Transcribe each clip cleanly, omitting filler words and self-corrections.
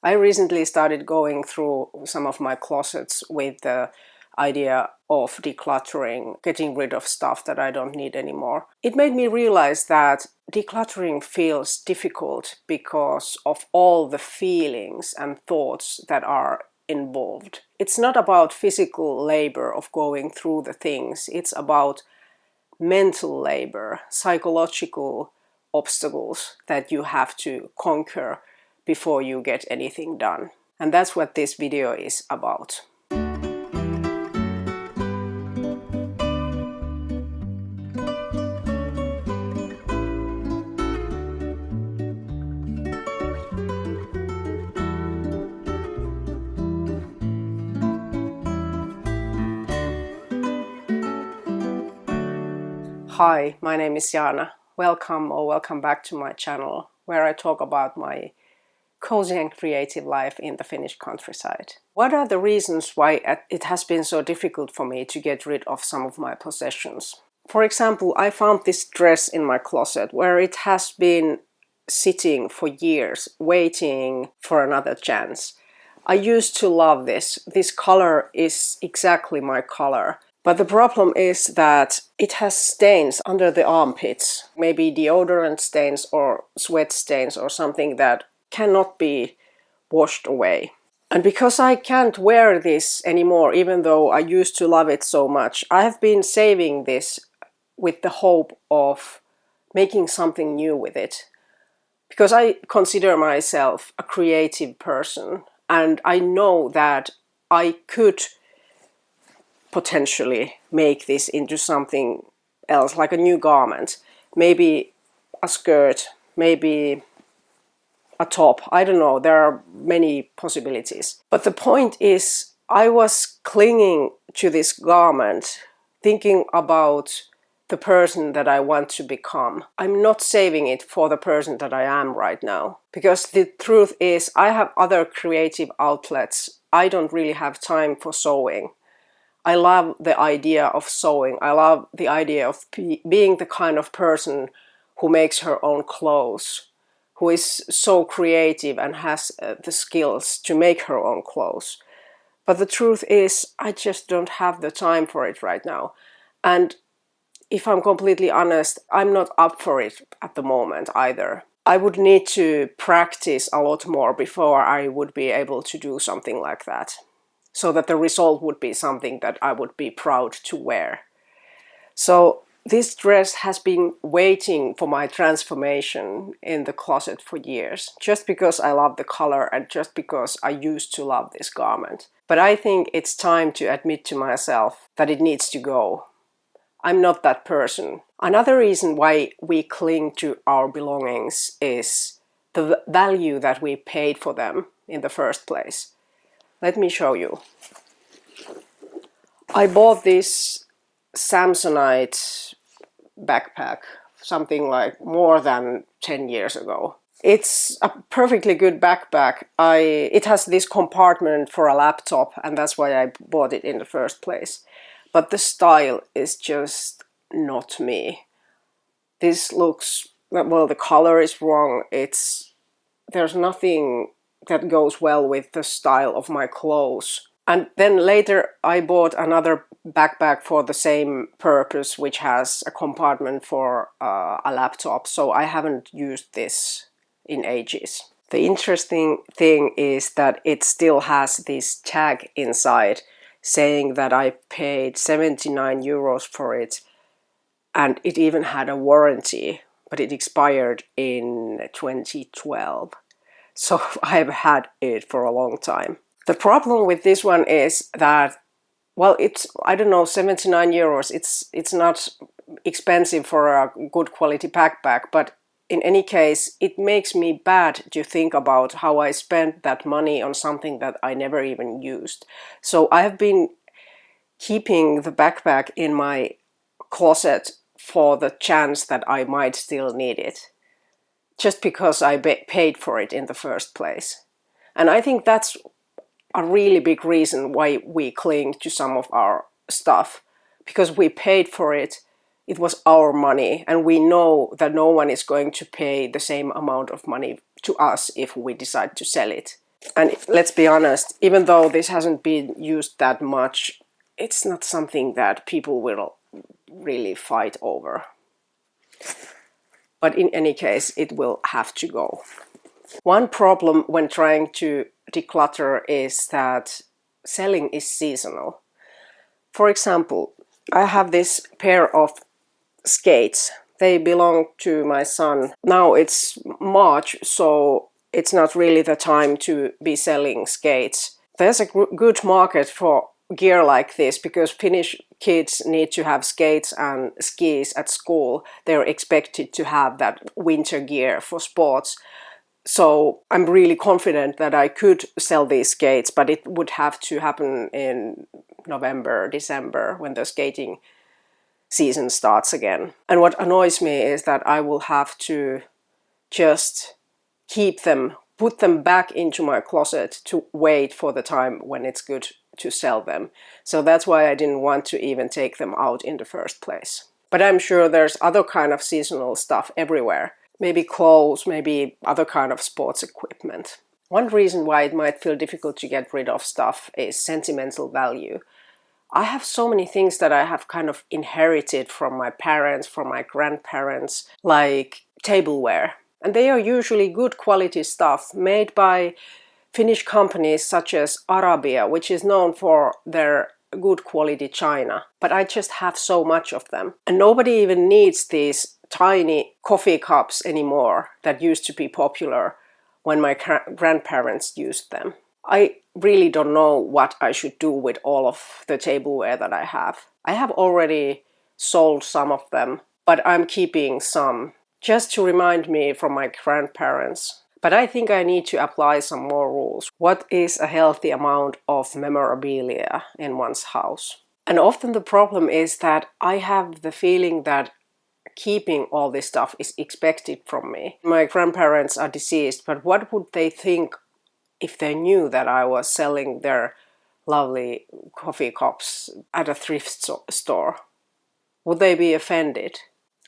I recently started going through some of my closets with the idea of decluttering, getting rid of stuff that I don't need anymore. It made me realize that decluttering feels difficult because of all the feelings and thoughts that are involved. It's not about physical labor of going through the things, it's about mental labor, psychological obstacles that you have to conquer before you get anything done. And that's what this video is about. Hi, my name is Jana. Welcome back to my channel, where I talk about my cozy and creative life in the Finnish countryside. What are the reasons why it has been so difficult for me to get rid of some of my possessions? For example, I found this dress in my closet where it has been sitting for years, waiting for another chance. I used to love this. This color is exactly my color. But the problem is that it has stains under the armpits, maybe deodorant stains or sweat stains or something that cannot be washed away. And because I can't wear this anymore, even though I used to love it so much, I have been saving this with the hope of making something new with it. Because I consider myself a creative person, and I know that I could potentially make this into something else, like a new garment, maybe a skirt, maybe a top. I don't know, there are many possibilities. But the point is, I was clinging to this garment, thinking about the person that I want to become. I'm not saving it for the person that I am right now. Because the truth is, I have other creative outlets. I don't really have time for sewing. I love the idea of sewing. I love the idea of being the kind of person who makes her own clothes, who is so creative and has the skills to make her own clothes. But the truth is, I just don't have the time for it right now. And if I'm completely honest, I'm not up for it at the moment either. I would need to practice a lot more before I would be able to do something like that, so that the result would be something that I would be proud to wear. So this dress has been waiting for my transformation in the closet for years, just because I love the color and just because I used to love this garment. But I think it's time to admit to myself that it needs to go. I'm not that person. Another reason why we cling to our belongings is the value that we paid for them in the first place. Let me show you. I bought this Samsonite backpack, something like more than 10 years ago. It's a perfectly good backpack. It has this compartment for a laptop, and that's why I bought it in the first place. But the style is just not me. This looks, well, the color is wrong. There's nothing that goes well with the style of my clothes. And then later I bought another backpack for the same purpose, which has a compartment for a laptop. So I haven't used this in ages. The interesting thing is that it still has this tag inside saying that I paid 79 euros for it, and it even had a warranty, but it expired in 2012. So I've had it for a long time. The problem with this one is that, well, it's, I don't know, 79 euros. It's not expensive for a good quality backpack, but in any case, it makes me bad to think about how I spent that money on something that I never even used. So I have been keeping the backpack in my closet for the chance that I might still need it, just because I paid for it in the first place. And I think that's a really big reason why we cling to some of our stuff, because we paid for it. It was our money, and we know that no one is going to pay the same amount of money to us if we decide to sell it. And let's be honest, even though this hasn't been used that much, it's not something that people will really fight over. But in any case, it will have to go. One problem when trying to declutter is that selling is seasonal. For example, I have this pair of skates. They belong to my son. Now it's March, so it's not really the time to be selling skates. There's a good market for gear like this because Finnish kids need to have skates and skis at school. They're expected to have that winter gear for sports. So I'm really confident that I could sell these skates, but it would have to happen in November, December, when the skating season starts again. And what annoys me is that I will have to just keep them, put them back into my closet to wait for the time when it's good to sell them. So that's why I didn't want to even take them out in the first place. But I'm sure there's other kind of seasonal stuff everywhere. Maybe clothes, maybe other kind of sports equipment. One reason why it might feel difficult to get rid of stuff is sentimental value. I have so many things that I have kind of inherited from my parents, from my grandparents, like tableware. And they are usually good quality stuff made by Finnish companies such as Arabia, which is known for their good quality china. But I just have so much of them. And nobody even needs these tiny coffee cups anymore that used to be popular when my grandparents used them. I really don't know what I should do with all of the tableware that I have. I have already sold some of them, but I'm keeping some just to remind me from my grandparents. But I think I need to apply some more rules. What is a healthy amount of memorabilia in one's house? And often the problem is that I have the feeling that keeping all this stuff is expected from me. My grandparents are deceased, but what would they think if they knew that I was selling their lovely coffee cups at a thrift store? Would they be offended?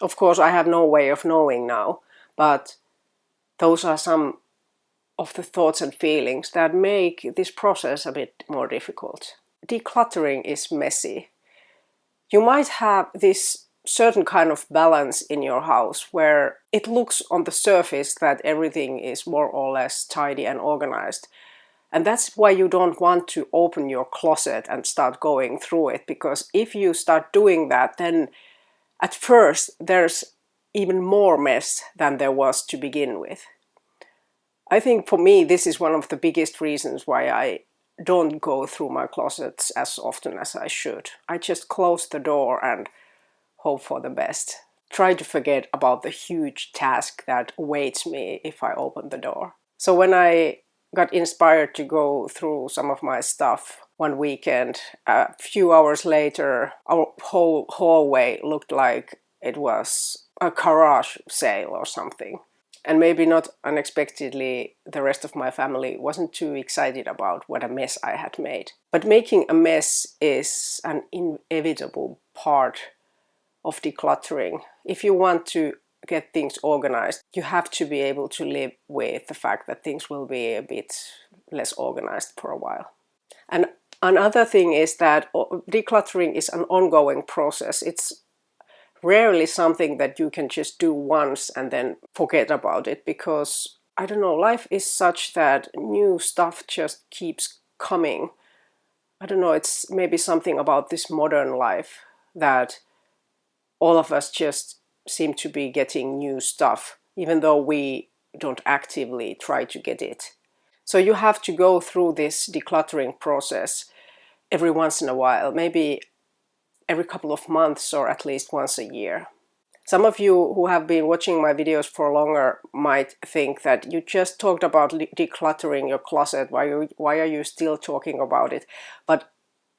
Of course, I have no way of knowing now, but those are some of the thoughts and feelings that make this process a bit more difficult. Decluttering is messy. You might have this certain kind of balance in your house where it looks on the surface that everything is more or less tidy and organized. And that's why you don't want to open your closet and start going through it, because if you start doing that, then at first there's even more mess than there was to begin with. I think for me this is one of the biggest reasons why I don't go through my closets as often as I should. I just close the door and hope for the best. Try to forget about the huge task that awaits me if I open the door. So when I got inspired to go through some of my stuff one weekend, a few hours later, our whole hallway looked like it was a garage sale or something. And maybe not unexpectedly, the rest of my family wasn't too excited about what a mess I had made. But making a mess is an inevitable part of decluttering. If you want to get things organized, you have to be able to live with the fact that things will be a bit less organized for a while. And another thing is that decluttering is an ongoing process. It's rarely something that you can just do once and then forget about it, because, I don't know, life is such that new stuff just keeps coming. I don't know, it's maybe something about this modern life that all of us just seem to be getting new stuff, even though we don't actively try to get it. So you have to go through this decluttering process every once in a while, maybe every couple of months or at least once a year. Some of you who have been watching my videos for longer might think that you just talked about decluttering your closet. Why are you still talking about it? But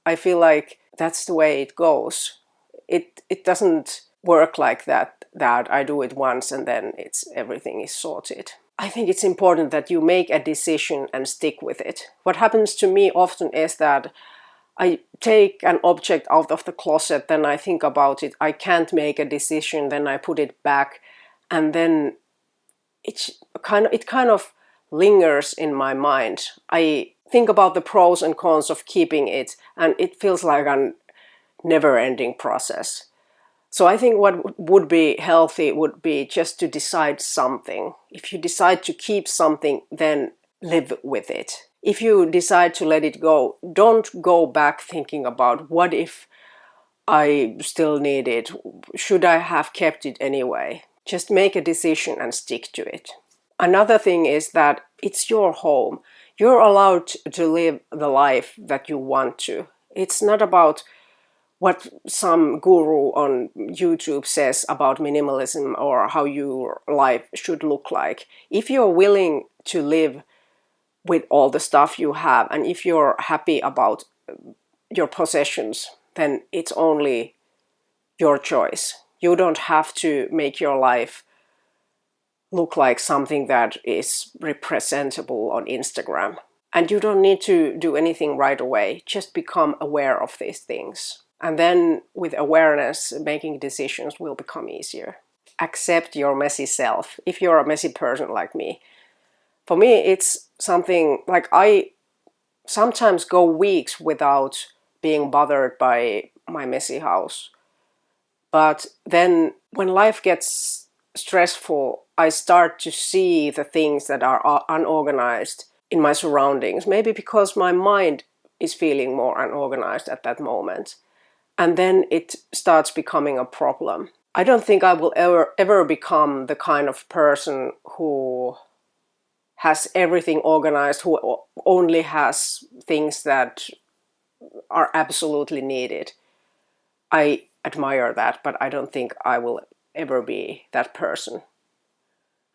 I feel like that's the way it goes. It doesn't work like that I do it once and then everything is sorted. I think it's important that you make a decision and stick with it. What happens to me often is that I take an object out of the closet, then I think about it, I can't make a decision, then I put it back, and then it kind of lingers in my mind. I think about the pros and cons of keeping it, and it feels like a never-ending process. So I think what would be healthy would be just to decide something. If you decide to keep something, then live with it. If you decide to let it go, don't go back thinking about what if I still need it? Should I have kept it anyway? Just make a decision and stick to it. Another thing is that it's your home. You're allowed to live the life that you want to. It's not about what some guru on YouTube says about minimalism or how your life should look like. If you're willing to live with all the stuff you have, and if you're happy about your possessions, then it's only your choice. You don't have to make your life look like something that is representable on Instagram. And you don't need to do anything right away. Just become aware of these things. And then with awareness, making decisions will become easier. Accept your messy self, if you're a messy person like me. For me, it's something like I sometimes go weeks without being bothered by my messy house. But then when life gets stressful, I start to see the things that are unorganized in my surroundings. Maybe because my mind is feeling more unorganized at that moment. And then it starts becoming a problem. I don't think I will ever become the kind of person who has everything organized, who only has things that are absolutely needed. I admire that, but I don't think I will ever be that person.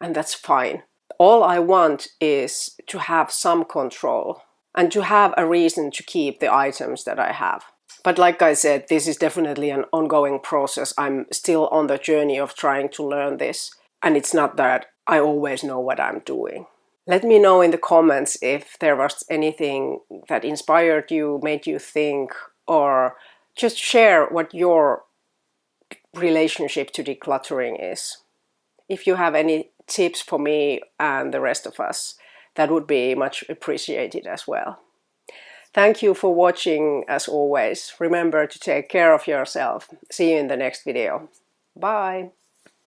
And that's fine. All I want is to have some control and to have a reason to keep the items that I have. But like I said, this is definitely an ongoing process. I'm still on the journey of trying to learn this. And it's not that I always know what I'm doing. Let me know in the comments if there was anything that inspired you, made you think, or just share what your relationship to decluttering is. If you have any tips for me and the rest of us, that would be much appreciated as well. Thank you for watching as always. Remember to take care of yourself. See you in the next video. Bye!